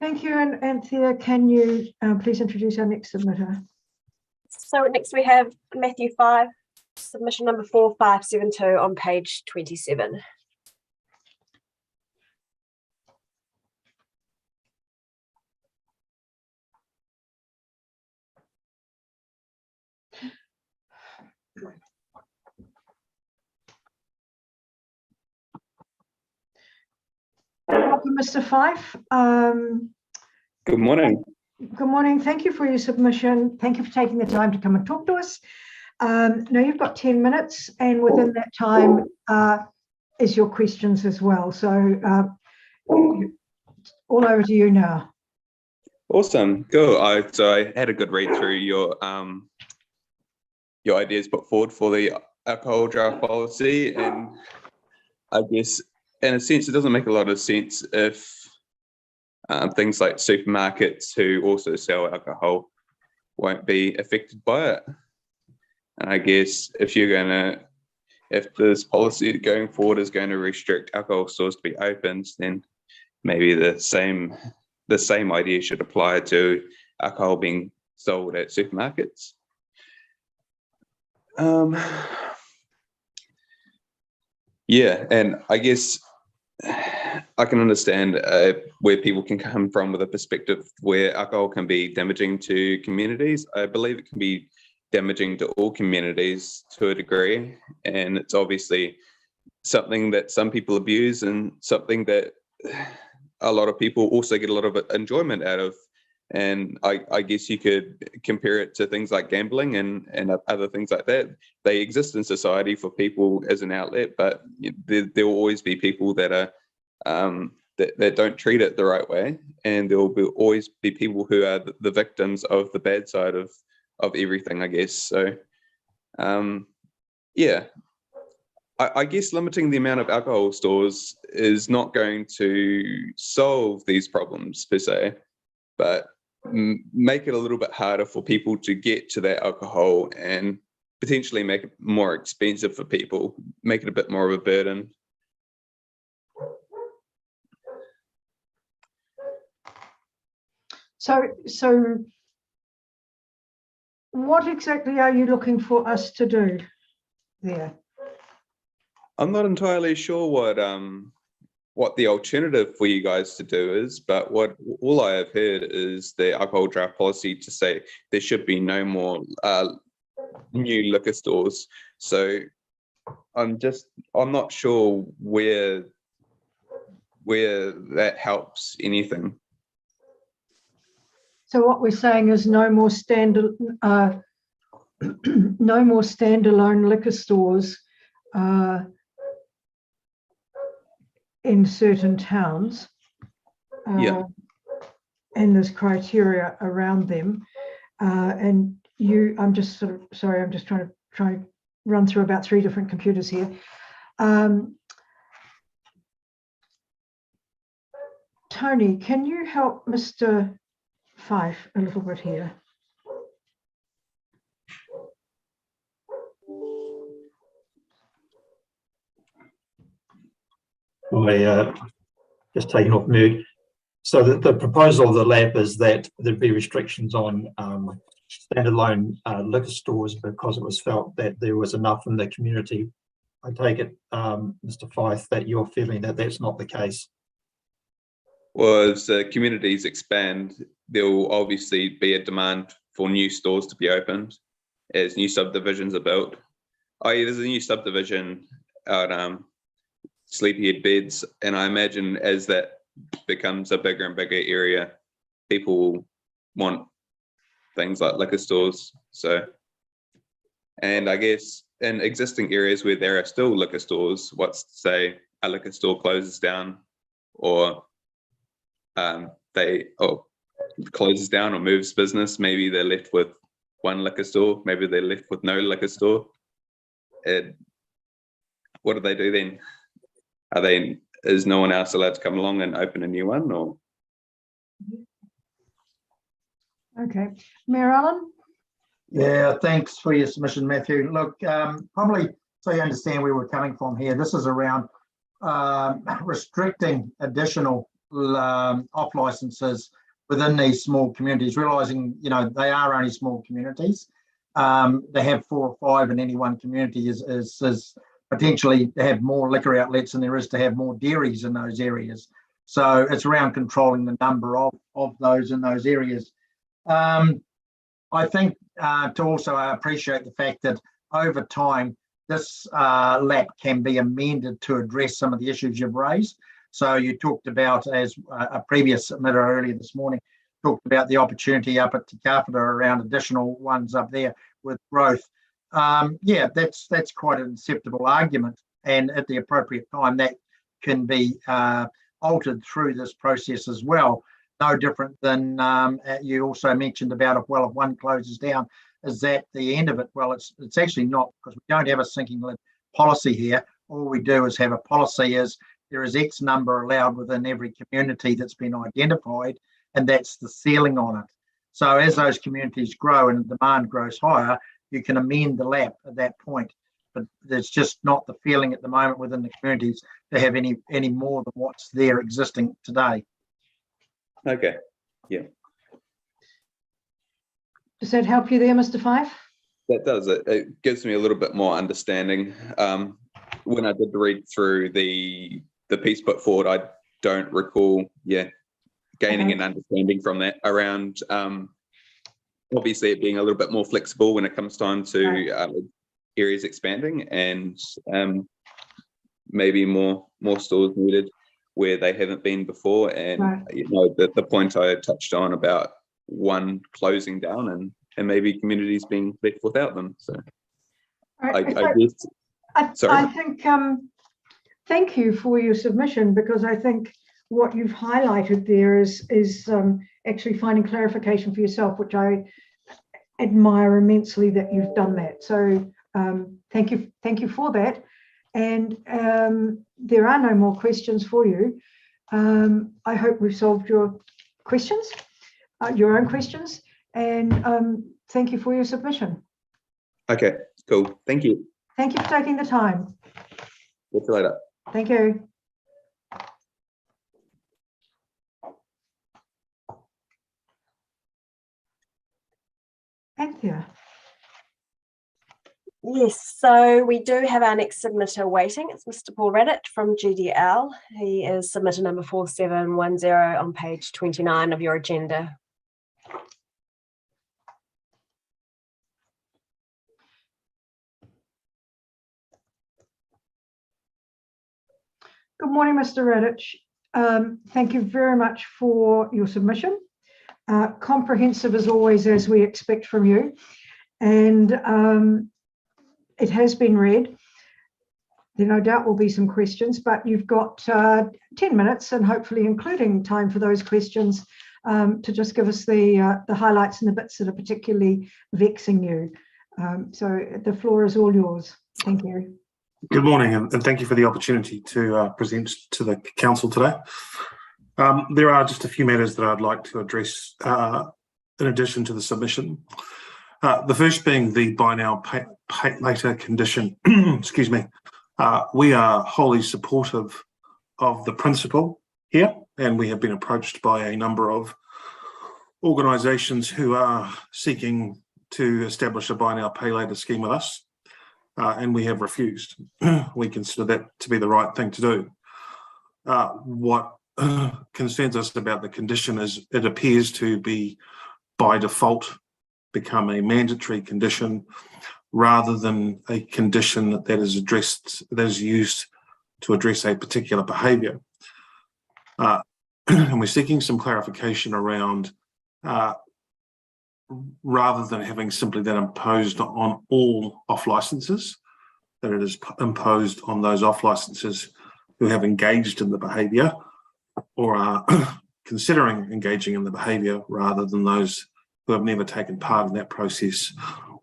Thank you. And Anthea, can you please introduce our next submitter? So next we have Matthew 5, submission number 4572 on page 27. Welcome, Mr. Fife. Good morning. Good morning. Thank you for your submission. Thank you for taking the time to come and talk to us. Now you've got 10 minutes, and within that time is your questions as well. So all over to you now. Awesome. Cool. So I had a good read through your ideas put forward for the alcohol draft policy, and I guess in a sense it doesn't make a lot of sense if things like supermarkets who also sell alcohol won't be affected by it. And I guess if this policy going forward is going to restrict alcohol stores to be opened, then maybe the same idea should apply to alcohol being sold at supermarkets. Yeah, and I guess I can understand where people can come from with a perspective where alcohol can be damaging to communities. I believe it can be damaging to all communities to a degree, and it's obviously something that some people abuse and something that a lot of people also get a lot of enjoyment out of. And I guess you could compare it to things like gambling and other things like that. They exist in society for people as an outlet, but there will always be people that are that don't treat it the right way, and there will always be people who are the victims of the bad side of everything, I guess. So yeah, I guess limiting the amount of alcohol stores is not going to solve these problems per se, but make it a little bit harder for people to get to that alcohol and potentially make it more expensive for people, make it a bit more of a burden. So what exactly are you looking for us to do there? I'm not entirely sure what the alternative for you guys to do is, but all I have heard is the alcohol draft policy to say there should be no more new liquor stores. So I'm not sure where that helps anything. So what we're saying is no more standalone liquor stores in certain towns, Yeah. and there's criteria around them. And I'm just trying to run through about 3 different computers here. Tony, can you help Mr. Fife a little bit here? Just taking off mute. So the proposal of the LAP is that there'd be restrictions on standalone liquor stores because it was felt that there was enough in the community. I take it, Mr. Fife, that you're feeling that that's not the case. Well, as communities expand, there will obviously be a demand for new stores to be opened as new subdivisions are built. There's a new subdivision out Sleepyhead Beds, and I imagine as that becomes a bigger and bigger area, people will want things like liquor stores. So, and I guess in existing areas where there are still liquor stores, what's to say a liquor store closes down or closes down or moves business, maybe they're left with one liquor store, maybe they're left with no liquor store. And what do they do then? Is no one else allowed to come along and open a new one, or? Okay, Mayor Allen? Yeah, thanks for your submission, Matthew. Look, probably so you understand where we're coming from here, this is around restricting additional off licenses within these small communities, realizing, you know, they are only small communities. They have 4 or 5 in any one community is potentially to have more liquor outlets than there is to have more dairies in those areas. So it's around controlling the number of those in those areas. I think to also appreciate the fact that over time, this LAP can be amended to address some of the issues you've raised. So you talked about, as a previous submitter earlier this morning, talked about the opportunity up at Te Kapiti around additional ones up there with growth. Yeah, that's quite an acceptable argument. And at the appropriate time, that can be altered through this process as well. No different than you also mentioned about if one closes down, is that the end of it? Well, it's actually not, because we don't have a sinking lid policy here. All we do is have a policy is there is X number allowed within every community that's been identified, and that's the ceiling on it. So as those communities grow and the demand grows higher, you can amend the LAP at that point. But there's just not the feeling at the moment within the communities to have any more than what's there existing today. Okay. Yeah. Does that help you there, Mr. Fife? That does. It gives me a little bit more understanding. When I did read through the piece put forward, I don't recall, gaining an understanding from that around obviously it being a little bit more flexible when it comes time to areas expanding, and maybe more stores needed where they haven't been before. And you know, the point I touched on about one closing down and maybe communities being left without them. So I guess. I think thank you for your submission, because I think what you've highlighted there is actually finding clarification for yourself, which I admire immensely that you've done that. So thank you for that. And there are no more questions for you. I hope we've solved your questions, your own questions, and thank you for your submission. Okay, cool. Thank you. Thank you for taking the time. See you later. Thank you. Anthea. Yes, so we do have our next submitter waiting. It's Mr. Paul Reddit from GDL. He is submitter number 4710 on page 29 of your agenda. Good morning, Mr. Redditch. Thank you very much for your submission. Comprehensive as always, as we expect from you. And it has been read. There no doubt will be some questions, but you've got 10 minutes, and hopefully including time for those questions, to just give us the highlights and the bits that are particularly vexing you. So the floor is all yours. Thank you. Good morning, and thank you for the opportunity to present to the council today. There are just a few matters that I'd like to address in addition to the submission. The first being the buy now, pay later condition. Excuse me. We are wholly supportive of the principle here, and we have been approached by a number of organisations who are seeking to establish a buy now, pay later scheme with us. And we have refused. We consider that to be the right thing to do. What concerns us about the condition is it appears to be by default become a mandatory condition rather than a condition that is used to address a particular behaviour. And we're seeking some clarification around rather than having simply that imposed on all off licenses, that it is imposed on those off licenses who have engaged in the behaviour or are considering engaging in the behaviour, rather than those who have never taken part in that process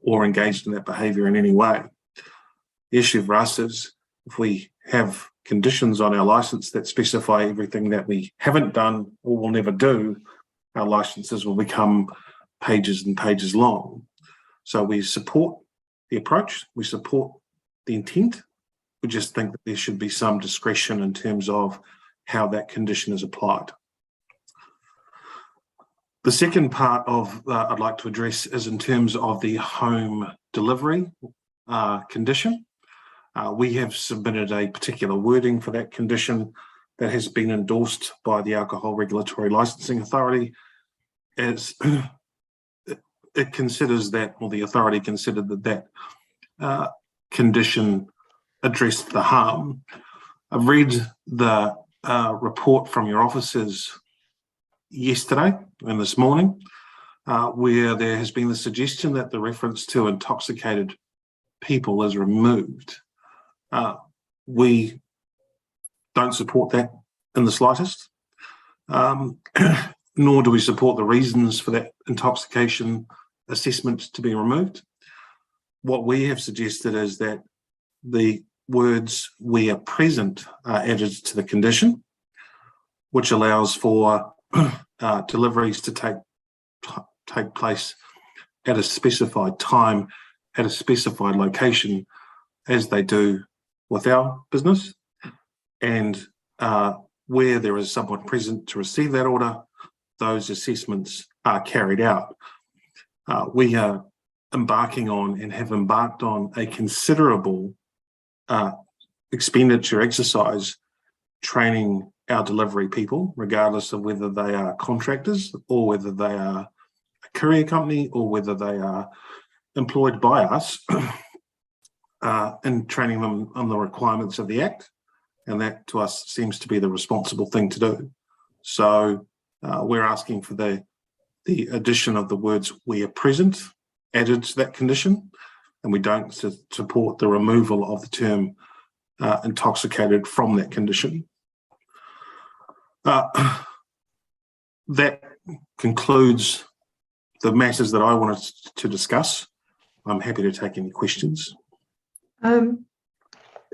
or engaged in that behaviour in any way. The issue for us is if we have conditions on our licence that specify everything that we haven't done or will never do, our licences will become pages and pages long. So we support the approach, we support the intent. We just think that there should be some discretion in terms of how that condition is applied. The second part of I'd like to address is in terms of the home delivery condition. We have submitted a particular wording for that condition that has been endorsed by the Alcohol Regulatory Licensing Authority, as it considers that, or the authority considered that condition addressed the harm. I've read the report from your officers yesterday and this morning, where there has been the suggestion that the reference to intoxicated people is removed. We don't support that in the slightest, nor do we support the reasons for that intoxication assessment to be removed. What we have suggested is that the words "where present" are added to the condition, which allows for deliveries to take place at a specified time, at a specified location, as they do with our business. And where there is someone present to receive that order, those assessments are carried out. We are embarking on and have embarked on a considerable expenditure exercise training our delivery people, regardless of whether they are contractors or whether they are a courier company or whether they are employed by us, and training them on the requirements of the Act. And that to us seems to be the responsible thing to do. So we're asking for the addition of the words "where present" added to that condition, and we don't support the removal of the term intoxicated from that condition. That concludes the matters that I wanted to discuss. I'm happy to take any questions.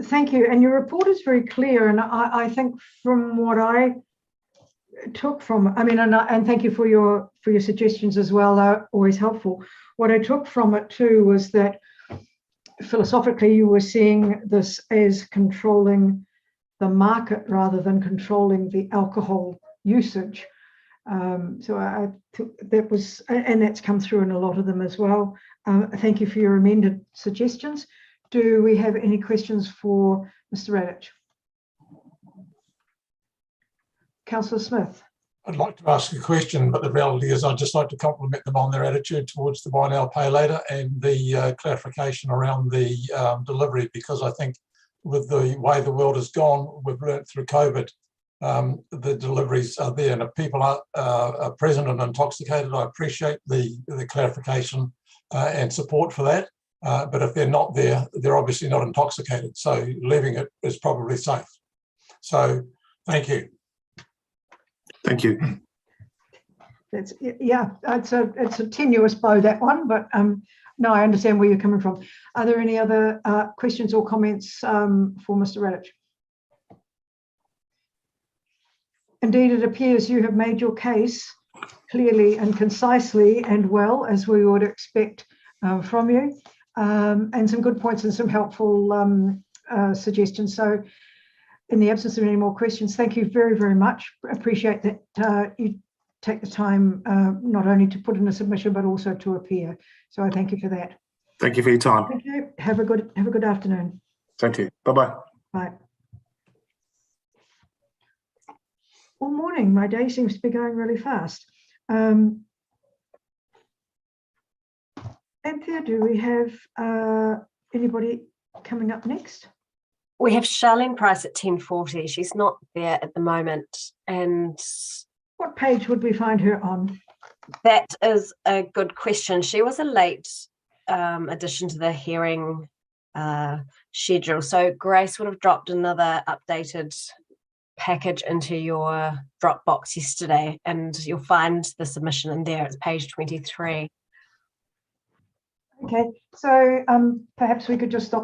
Thank you. And your report is very clear. And I think from what I took from, and thank you for your suggestions as well. They're always helpful. What I took from it too was that philosophically you were seeing this as controlling the market rather than controlling the alcohol usage. So I took that was, and that's come through in a lot of them as well. Thank you for your amended suggestions. Do we have any questions for Mr. Radich? Councillor Smith. I'd like to ask a question, but the reality is I'd just like to compliment them on their attitude towards the buy now, pay later and the clarification around the delivery, because I think with the way the world has gone, we've learned through COVID, the deliveries are there. And if people are present and intoxicated, I appreciate the clarification and support for that. But if they're not there, they're obviously not intoxicated. So leaving it is probably safe. So thank you. Thank you. It's a tenuous bow, that one, but no, I understand where you're coming from. Are there any other questions or comments for Mr. Radich? Indeed, it appears you have made your case clearly and concisely and well, as we would expect from you, and some good points and some helpful suggestions. So in the absence of any more questions, thank you very, very much. Appreciate that you take the time not only to put in a submission, but also to appear. So I thank you for that. Thank you for your time. Thank you. Have a good afternoon. Thank you. Bye-bye. Bye. All morning, my day seems to be going really fast. Anthea, do we have anybody coming up next? We have Charlene Price at 10:40. She's not there at the moment. And what page would we find her on? That is a good question. She was a late addition to the hearing schedule. So Grace would have dropped another updated package into your Dropbox yesterday, and you'll find the submission in there. It's page 23. Okay, so perhaps we could just stop